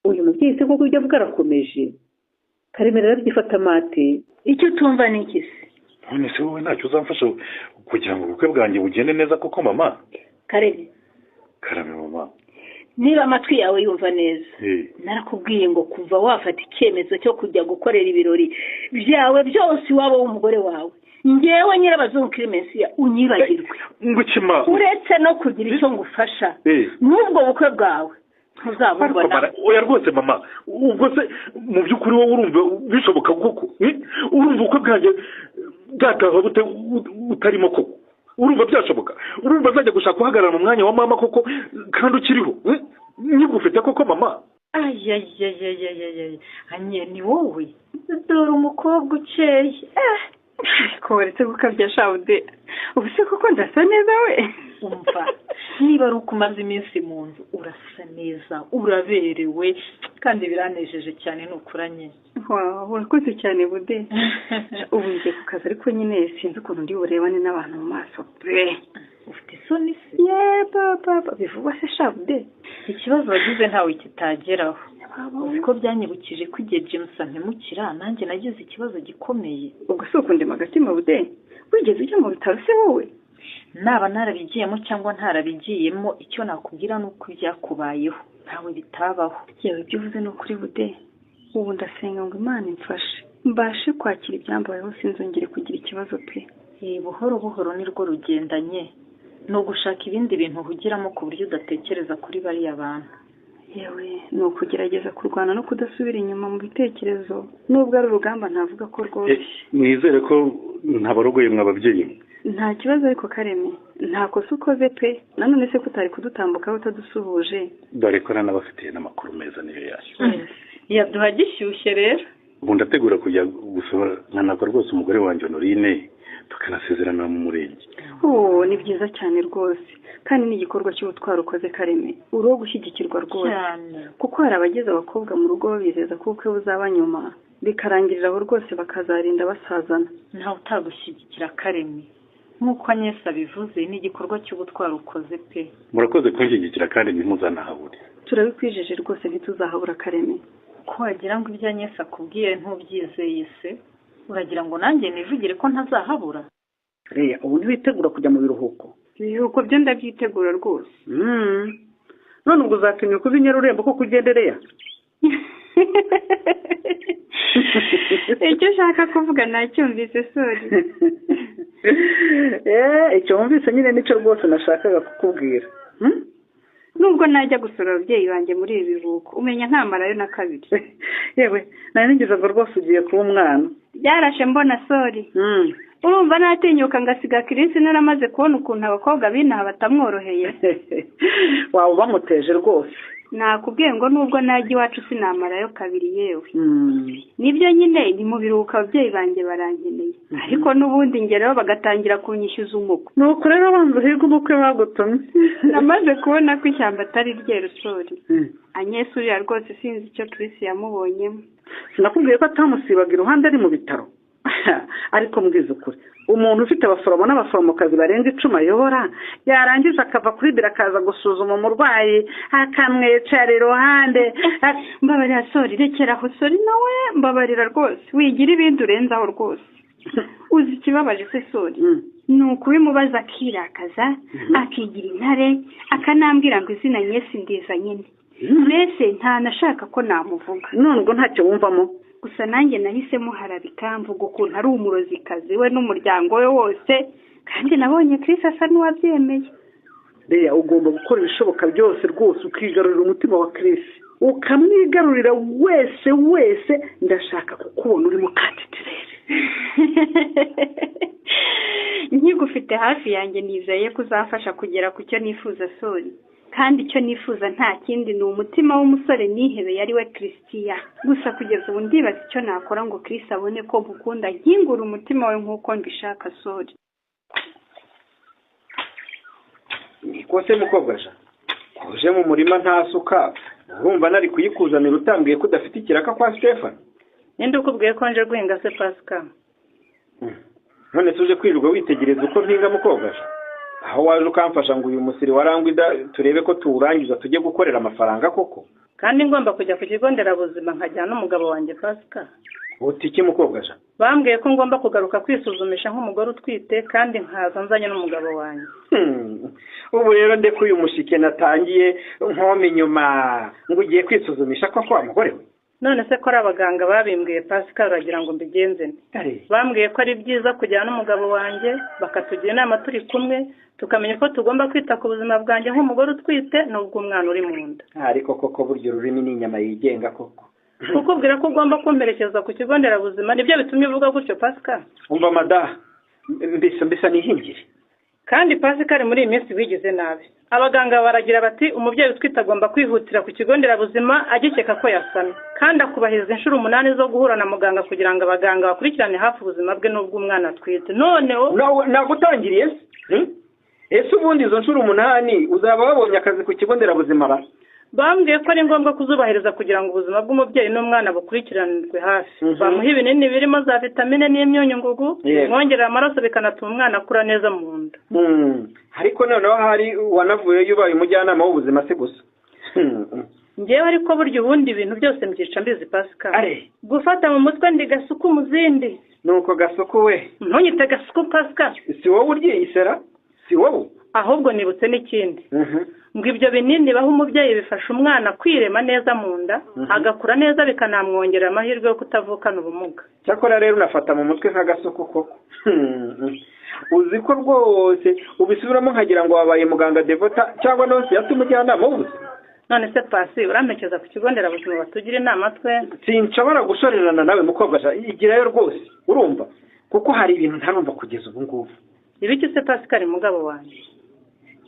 uyu mubyeyi se koko ibyo avuga arakomeje. Karemera arabyifata amate. Icyo tumva ni iki se? None se wowe ntacyo uzamfasha kugira ngo ubukwe bwanjye bugende neza koko mama? Kareme mama, niba amatwi yawe yumva neza, narakubwiye ngo kuva wafata icyemezo cyo kujya gukorera ibirori byawe byose iwabo w'umugore wawe, ngewe nyirabazungu Clemensia unyibagirwe. Ngukima uretse no kugira icyo ngufasha n'ubwo bukwe bwawe ntuzabubona. Oya rwose mama, ubwo se mu by'ukuri wowe urumva bishoboka koko? Urumva ubukwe bwanjye bwataha butarimo koko? Urumva byashoboka? Urumva azajya gushaka guhagarara mu mwanya wa mama koko kandi ukiriho? Nigufite koko mama? Ayayayayayayay, anye ni wowe dore umukobwa ukeye. Ko waretse gukabya Shaude, ubu se koko ndasa neza we? Umva, niba ari uko umaze iminsi mu nzu urasa neza, uraberewe kandi biranejeje cyane nukuranye. Urakoze cyane Bude. Ubu ngiye ku kazi ariko nyine sinzi ukuntu ndi burebane n'abantu mu maso. Ufite isoni se? Papa bivugwa se Shaude, ikibazo wagize ntawe kitageraho. Uko byanyibukije ko igihe James ampemukira nanjye nagize ikibazo gikomeye. Ubwo se ukundema agatima Bude? Wigeze ujya mu bitaro se wowe? Naba narabigiyemo cyangwa ntarabigiyemo, icyo nakubwira nuko byakubayeho ntawe bitabaho. Yewe ibyo uvuze no kuri Bude. Ubu ndasenga ngo Imana imfashe mbashe kwakira ibyambayeho, sinzongere kugira ikibazo pe. Buhoro buhoro nirwo rugendanye, no gushaka ibindi bintu uhugiramo ku buryo udatekereza kuri bariya bantu. Yewe ni ukugerageza kurwana no kudasubira inyuma mu bitekerezo, nubwo ari urugamba ntavuga ko rwose. Mwizere ko ntabarogoye mw'ababyeyi? Nta kibazo ariko Kareme, nta kosa ukoze pe. Nanone se kutari kudutambuka utadusuhuje? Dore ko nanabafitiye n'amakuru meza niyo yayo. Yaduha gishyushye rero. Ubu ndategura kujya gusaba nkanakwa rwose umugore wanjye Honorine tukanasezerana mu murenge. Ni byiza cyane rwose, kandi ni igikorwa cy'ubutwari ukoze Kareme, uri wo gushyigikirwa rwose. Kuko hari abagize abakobwa mu rugo babizeza ko ubukwe buzaba nyuma, bikarangirira aho rwose bakazarinda basazana. Ntawe utagushyigikira Kareme, nk'uko Agnes abivuze, ni igikorwa cy'ubutwari ukoze pe. Murakoze kunshyigikira kandi ntimuzanahabure. Turabikwijeje rwose ntituzahabura Kareme. Ko wagira ngo ibyo Agnes akubwiye ntubyizeye se? Uragira ngo nanjye nivugire ko ntazahabura? Reya, ubu ntiwitegura kujya mu biruhuko? Ibiruhuko byo ndabyitegura rwose. None ubwo uzakenyera kuba inyarurembo ko kugendereya? Icyo ushaka kuvuga nacyumvise sori. Icyo wumvise nyine nicyo rwose nashakaga kukubwira. Nubwo najya gusura ababyeyi banjye muri ibi biruhuko, umenya ntamarayo na kabiri. Yewe, nari nigeze ngo rwose ugiye kuba umwana. Byarashe mbona sori. Urumva natinyuka ngasiga Kirisi naramaze kubona ukuntu abakobwa binaha batamworoheye. Waba bamuteje rwose. Nakubwiye ngo nubwo najya iwacu sinamarayo kabiri yewe. Nibyo nyine ni mu biruhuko ababyeyi banjye barankeneye. Ariko n'ubundi ngeraho bagatangira kunyishyuza umukwe. Nuko rero abanza uhiga umukwe bagutumye. Namaze kubona ko ishyamba atari ryeru sori. Agnes uriya rwose sinzi icyo Kirisi yamubonyemo. Sinakubwiye ko atamusibaga iruhande ari mu bitaro. Ariko mbwiza ukuri, umuntu ufite abaforomo n'abaforomokazi barenga 10 ayobora, yarangiza akava kuri biro akaza gusuzuma umurwayi akamwicara iruhande. Mbabarira sori, rekeraho sori nawe, mbabarira rwose, wigira ibindi urenzaho rwose. Uzi ikibabaje se sori? Ni ukubimubaza akirakaza, akigira intare, akanambwira ngo izina Agnes ndiza nyine. Mbese ntanashaka ko namuvuga. None ubwo ntacyo wumvamo? Gusa nanjye nahisemo harabika mvuga ukuntu ari umurozikazi we n'umuryango we wose, kandi nabonye Chris asa n'uwabyemeye. Reya, ugomba gukora ibishoboka byose rwose ukigarurira umutima wa Chris, ukamwigarurira wese. Ndashaka kukubona uri mu katitirere. Nkigufite hafi yanjye nizeye ko uzafasha kugera ku cyo nifuza sori. Kandi icyo nifuza nta kindi ni umutima w'umusore nihebeye ari we Christian. Gusa kugeza ubu ndibaza icyo nakora ngo Chris abone ko mukunda, nkingura umutima we nk'uko mbishaka sori. Kose mukobwa sha, uje mu murima ntasuka, urumva nari kuyikuzanira utambwiye ko udafite ikiraka kwa Stefan? Ninde ukubwiye ko nje guhinga se Pascal? None tuje kwirirwa witegereza uko mpinga mukobwa sha? aho waje ukamfasha ngo uyu musiri warangwida turebe ko tuwurangiza tujye gukorera amafaranga koko. kandi ngomba kujya ku kigo nderabuzima nkajyana n'umugabo wanjye Pasika. uti iki mukobwa ja? Bambwiye ko ngomba kugaruka kwisuzumisha nk'umugore utwite kandi nkaza nzanye n'umugabo wanjye. Ubu rero ndeko uyu mushike natangiye nkome inyuma ngo ugiye kwisuzumisha koko wa mugore we. None se ko ari abaganga babimbwiye Pasika uragira ngo mbigenze nte? Bambwiye ko ari byiza kujyana n'umugabo wanjye bakatugira inama turi kumwe tukamenya ko tugomba kwita ku buzima bwanjye nk'umugore utwite n'ubwo umwana uri mu nda. Ariko koko buryo ururimi ni inyama yigenga koko. Kukubwira ko ugomba kumperekeza ku kigo nderabuzima nibyo bitumye uvuga gutyo Pasika. Umva mada mbisa nihingire. Kandi Pasika ari muri iyi minsi bigize nabi. Abaganga baragira bati umubyeyi utwite agomba kwihutira ku kigo nderabuzima agikeka ko yasamye kandi akubahiriza inshuro 8 zo guhura na muganga kugira ngo abaganga bakurikirane hafi ubuzima bwe n'ubwo umwana atwite. Noneho nagutangiriye ese ubundi izo nshuro 8 uzaba wabonye akazi ku kigo nderabuzima ba? Bambwiye ko ari ngombwa kuzubahiriza kugira ngo ubuzima bw'umubyeyi n'umwana bukurikiranirwe hafi. Bamuha ibinini birimo za vitamine n'imyunyu ngugu mwongerera amaraso bikanatuma umwana akura neza mu nda. Ariko noneho hari wanavuye yubaye umujyanama w'ubuzima se gusa. Ngewe ariko buryo ubundi ibintu byose mbyica mbizi Pasika. Gufata mu mutwe ndi gasuku mu zindi. Nuko gasuku we. Ntunyite gasuku Pasika. Si wowe uryisera? Si wowe? Ahubwo nibutse n'ikindi. Ngo ibyo binini baho umubyeyi bifasha umwana kwirema neza mu nda agakura neza bikanamwongera amahirwe yo kutavukana ubumuga. Cyakora rero unafata mu mutwe nk'agasuku koko. Uzi ko rwose ubisubiramo nkagira ngo wabaye muganga Devota cyangwa nose yatumujyanama w'ubuzima. None se Pasi uramekeza ku kigo nderabuzima batugira inama twe? Sinshobora gushorerana nawe mukobwa ja igirayo rwose urumva kuko hari ibintu ntarumva kugeza ubu ngubu. Ibiki se Pasika ari mugabo wanjye?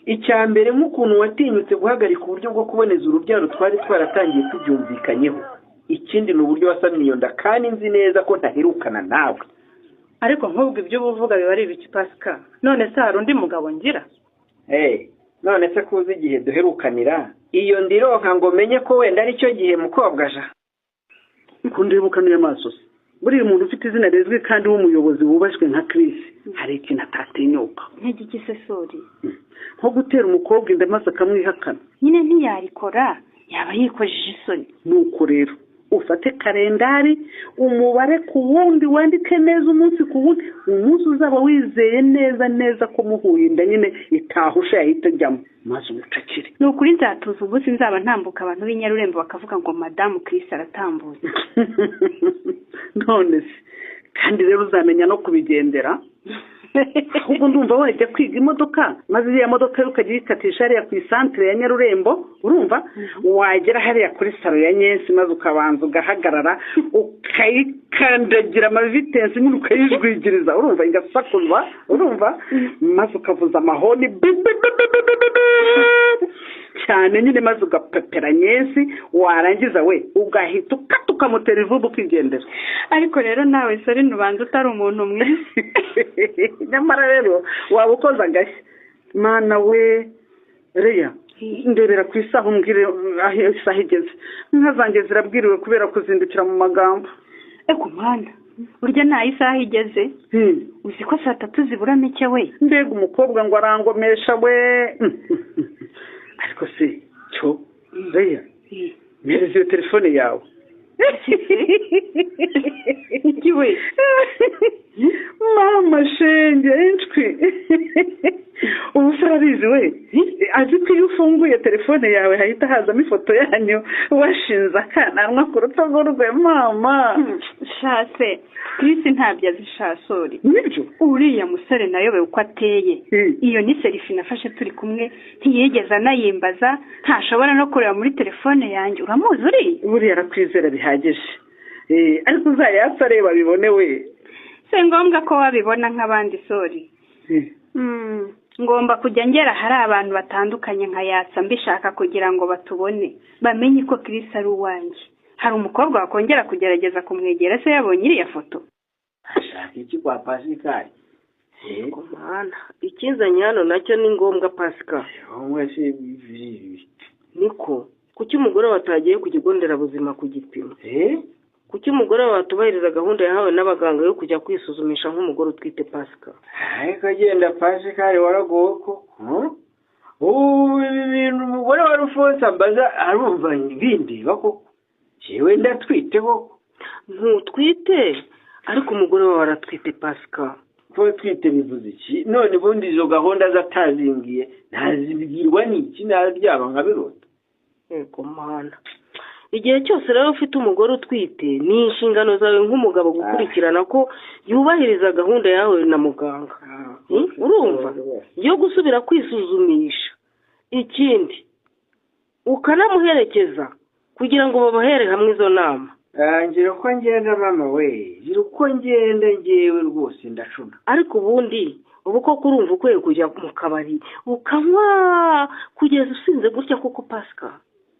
Icyambere nk'ukuntu watinyutse guhagarika uburyo bwo kuboneza urubyaro twari twaratangiye tubyumvikanyeho. Ikindi ni uburyo wasamye iyo nda kandi nzi neza ko ntaherukana nawe. Ariko nk'ubwo ibyo uvuga biba ari ibiki Pasika? None se hari undi mugabo ngira? None se kuzi igihe duherukanira iyo ndironka ngo menye ko wenda ari cyo gihe mukobwa ja. Kundibukanuye amaso se. Buri muntu ufite izina rizwi kandi w'umuyobozi wubashwe nka Chris hari ikintu atatinyuka. Nk'igiki se sori? Nko gutera umukobwa inda maze akamwihakana. Nyine ntiyarikora yaba yikojeje isoni. Nuko rero ufate kalendari umubare ku wundi wandike neza umunsi ku wundi umunsi uzaba wizeye neza ko muhuye inda nyine itahusha yahita ajyamo maze umucakire. Ni ukuri nzatuza ubu sinzaba ntambuka abantu b'inyarurembo bakavuga ngo Madame Chris aratambutse. None se kandi rero uzamenya no kubigendera. Ahubwo ndumva wajya kwiga imodoka maze iyo modoka ukajya yikatisha hariya ku isantere ya Nyarurembo urumva wagera hariya kuri salo ya Nyensi maze ukabanza ugahagarara ukayikandagira amavitensi nyine ukayijwigiriza urumva igasakuza urumva maze ukavuza amahoni cyane nyine maze ugapepera Nyensi warangiza we ugahita ukamutera ivubu ukigendera. Ariko rero nawe sori nubanza utari umuntu mwiza. Nyamara rero waba ukoza agashya mana we Reya ndebera ku isaha umbwire aho isaha igeze nkazange zirabwiriwe kubera kuzindukira mu magambo. Eko mwana burya nta isaha igeze uzi ko 3 zibura mike we. Mbega umukobwa ngo arangomesha we. Ariko se cyo Reya mpereza iyo telefone yawe. Iki we mama shenge inshwi ubu sarabizi we azi ko iyo ufunguye telefone yawe hahita hazamo ifoto yanyu washinze akananwa ku rutugu rwe mama. Shase Chris ntabyo azishasori. Nibyo uriya musore nayobe uko ateye. Iyo ni selfie nafashe turi kumwe ntiyegeza nayimbaza ntashobora no kureba muri telefone yanjye uramuzi uri? Buriya arakwizera bihagije. Ariko uzayatsa reba bibone we. Se ngombwa ko wabibona nk'abandi sori. Ngomba kujya ngera hari abantu batandukanye nkayatsa mbishaka kugira ngo batubone bamenye ko Chris ari uwanjye. Hari umukobwa wakongera kugerageza kumwegera se yabonye iriya foto. Ashaka iki kwa Pasika? Kumana ikinzanye hano nacyo ni ngombwa Pasika. Wese niko kuki umugore watagiye ku kigo nderabuzima ku gipimo? Kuki umugore watubahiriza gahunda yahawe n'abaganga yo kujya kwisuzumisha nk'umugore utwite Pasika? Kagenda Pasika waragowe ko ubu ibintu umugore wa Rufonse ambaza arumva bindeba koko jewe ndatwite koko. ntutwite ariko umugore wawe aratwite Pascal. ko twite bivuze iki none ubundi izo gahunda zatazingiye ntazibwirwa n'iki naryaba nkabirota. Yego mana, igihe cyose rero ufite umugore utwite ni inshingano zawe nk'umugabo gukurikirana ko yubahiriza gahunda yawe na muganga. Urumva yo gusubira kwisuzumisha, ikindi ukanamuherekeza kugira ngo babahere hamwe izo nama. ngira uko ngenda mama we, ngira uko ngenda ngewe rwose ndacuna. Ariko ubundi ubu koko urumva ukwiye kujya mu kabari ukanywa kugeza usinze gutya koko Pascal?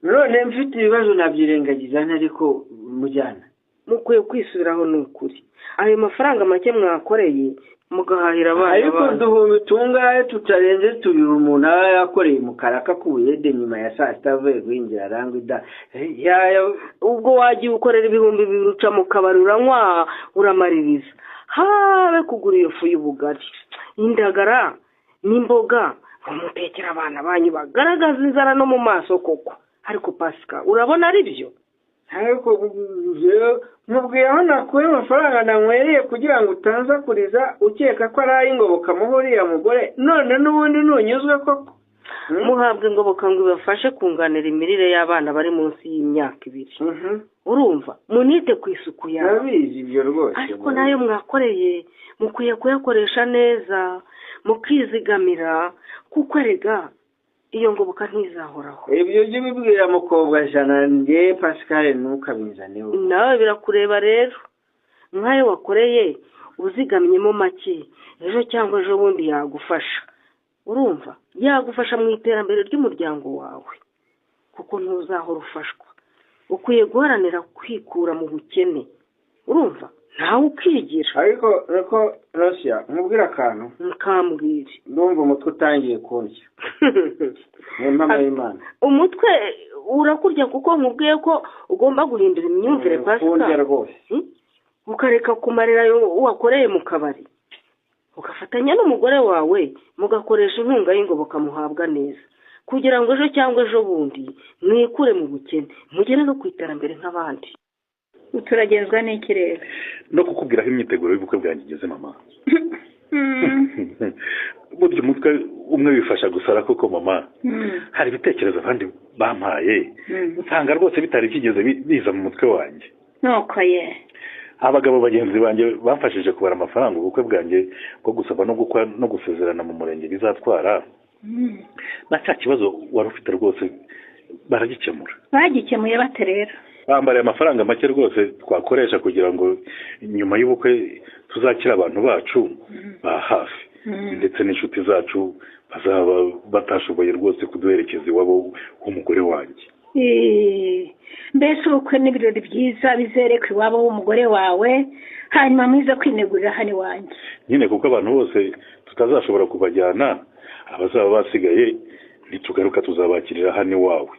none mfite ibibazo nabyirengagiza ariko mujyana mukwiye kwisubiraho ni ukuri. Ayo mafaranga make mwakoreye mugahahira abana ariko duhumbi tungahe tutarenze tubiri umuntu aba yakoreye mu karaka k'ubuyede nyuma ya saa sita avuye guhingira arangwida. ubwo wagiye ukorera ibihumbi bibiri uca mu kabari uranywa uramaririza, habe kugura iyo fu y'ubugari, indagara n'imboga mutekera abana banyu bagaragaza inzara no mu maso koko. Ariko Pascal urabona ari byo? ariko mubwiye aho nakuye amafaranga nanywereye kugira ngo utaza kuriza ukeka ko ari ay'ingoboka muha uriya mugore, none n'ubundi ntunyuzwe koko. muhabwe ingoboka ngo ibafashe kunganira imirire y'abana bari munsi y'imyaka 2. urumva munite ku isuku yawe. nabizi ibyo rwose, ariko nayo mwakoreye mukwiye kuyakoresha neza mukizigamira, kuko erega iyo ngoboka ntizahoraho. ibyo byo bibwira mukobwa jana nge Pascal ntukabinzaneho. nawe birakureba rero, nk'ayo wakoreye uzigamyemo make ejo cyangwa ejo bundi yagufasha. urumva yagufasha mu iterambere ry'umuryango wawe, kuko ntuzahora ufashwa. ukwiye guharanira kwikura mu bukene, urumva ntawe ukigira. ariko Rosia nkubwira akantu. mukambwire. ndumva umutwe utangiye kundya. Mama y'Imana. umutwe urakurya kuko nkubwiye ko ugomba guhindura imyumvire Pascal. ukareka kumarira wakoreye mu kabari, ugafatanya n'umugore wawe mugakoresha inkunga y'ingoboka muhabwa neza, kugira ngo ejo cyangwa ejo bundi mwikure mu bukene mugere no ku iterambere nk'abandi. turagenzwa n'iki rero? no kukubwira aho imyiteguro y'ubukwe bwanjye igeze mama. burya umutwe umwe wifasha gusara koko mama. hari ibitekerezo abandi bampaye nsanga rwose bitari byigeze biza mu mutwe wanjye. nuko ye abagabo bagenzi banjye bamfashije kubara amafaranga ubukwe bwanjye bwo gusaba no gukwa no gusezerana mu murenge bizatwara. na cya kibazo wari ufite rwose baragikemura. bagikemuye bate rero? bambariye amafaranga make rwose twakoresha kugira ngo nyuma y'ubukwe tuzakira abantu bacu ba hafi ndetse n'inshuti zacu bazaba batashoboye rwose kuduherekeza iwabo w'umugore wanjye. mbese ubukwe n'ibirori byiza bizereka iwabo w'umugore wawe, hanyuma mwiza kwinegurira hano iwanjye. nyine kuko abantu bose tutazashobora kubajyana, abazaba basigaye nitugaruka tuzabakirira hano iwawe.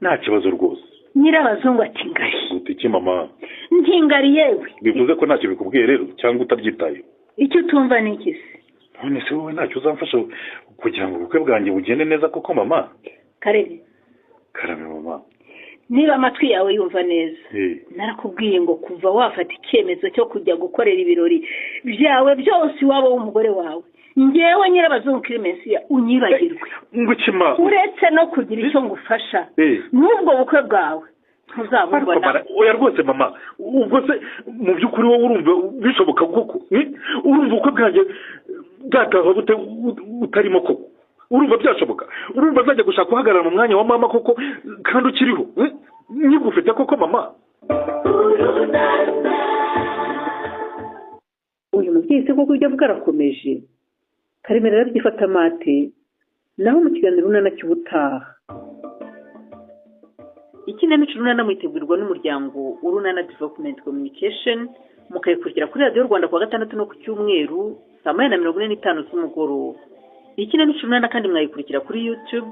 nta kibazo rwose. nyirabazungu ati ngari. guta iki mama? ntingari yewe. bivuze ko ntacyo bikubwiye rero cyangwa utabyitayeho? icyo utumva ni iki se? none se wowe ntacyo uzamfasha kugira ngo ubukwe bwanjye bugende neza koko mama? karebe mama, niba amatwi yawe yumva neza, narakubwiye ngo kuva wafata icyemezo cyo kujya gukorera ibirori byawe byose iwabo w'umugore wawe, ngewe nyirabazungu Clemensia unyibagirwe. ngukima uretse no kugira icyo ngufasha n'ubwo bukwe bwawe ntuzabubona. oya rwose mama, ubwo se mu by'ukuri wowe urumva bishoboka koko? urumva ubukwe bwanjye bwataha bute utarimo koko? urumva byashoboka? urumva azajya gushaka guhagarara mu mwanya wa mama koko kandi ukiriho? nyigufite koko mama? uyu mubyeyi se koko ibyo bwarakomeje. Karemera arabyifata amate, naho mu kiganiro runana cy'ubutaha. Ikinamico runana mwitegurirwa n'umuryango Urunana Development Communication, mukayikurikira kuri radiyo Rwanda kuwa gatandatu no ku cyumweru saa 8:45 z'umugoroba. Ikinamico runana kandi mwayikurikira kuri YouTube